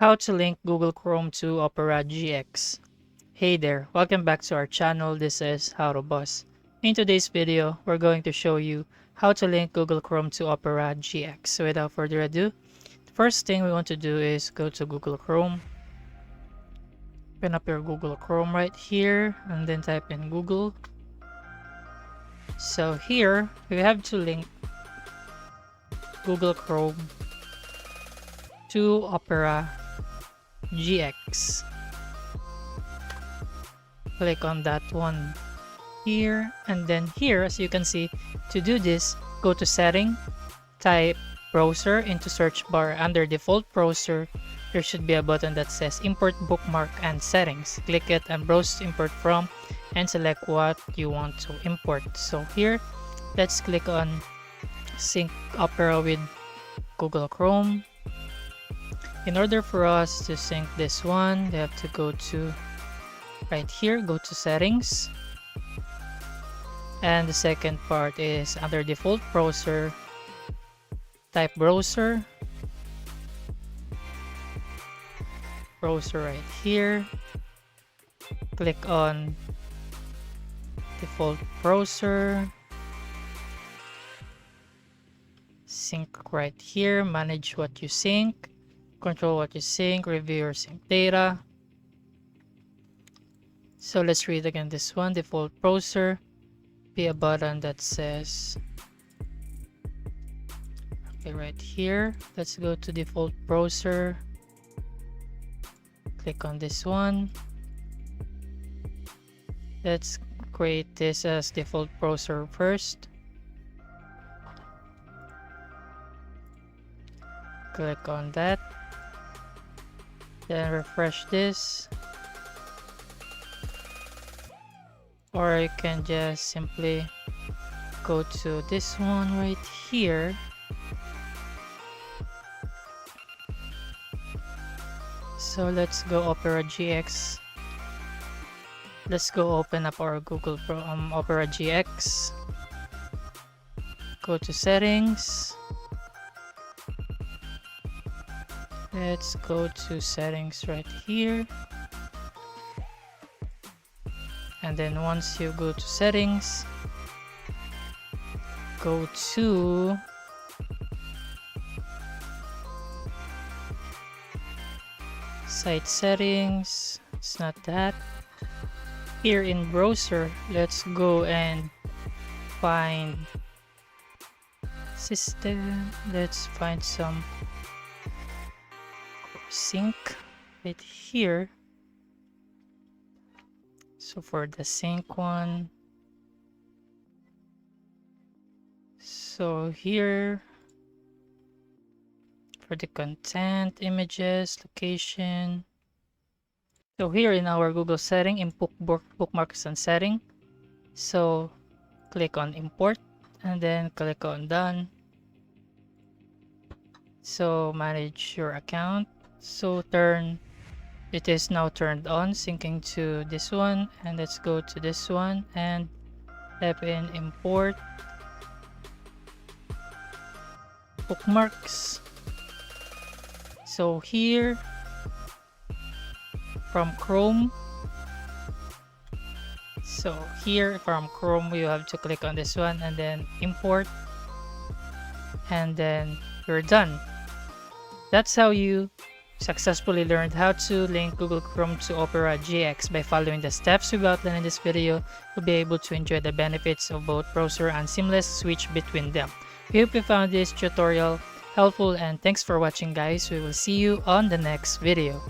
How to link Google Chrome to Opera GX. Hey there, welcome back to our channel. This is How to Boss. In today's video, we're going to show you how to link Google Chrome to Opera GX. So without further ado, the first thing we want to do is go to Google Chrome. Open up your Google Chrome right here and then type in Google. So here, we have to link Google Chrome to Opera GX. Click on that one here, and then here, as you can see, to do this, go to setting, type browser into search bar. Under default browser, there should be a button that says import bookmark and settings. Click it and browse import from and select what you want to import. So here, let's click on sync Opera with Google Chrome. In order for us to sync this one, we have to go to right here, go to settings. And the second part is under default browser, type browser. Browser right here. Click on default browser. Sync right here, manage what you sync. Control what you sync, review your sync data. So let's read again this one, default browser. Be a button that says, okay, right here. Let's go to default browser. Click on this one. Let's create this as default browser first. Click on that. Then refresh this, or you can just simply go to this one right here. So let's go Opera GX. Let's go open up our Google Opera GX. Go to settings. Let's go to settings right here. And then once you go to settings, go to site settings. It's not that. Here in browser, let's go and find system. Let's find some sync right here. So for the sync one, so here for the content, images, location. So here in our Google setting, in bookmarks and setting, so click on import and then click on done. So manage your account. So it is now turned on, syncing to this one, and let's go to this one and type in import bookmarks. So here from Chrome, you have to click on this one and then import, and then you're done. That's how you successfully learned how to link Google Chrome to Opera GX. By following the steps we've outlined in this video, you'll be able to enjoy the benefits of both browser and seamless switch between them. We hope you found this tutorial helpful, and thanks for watching, guys. We will see you on the next video.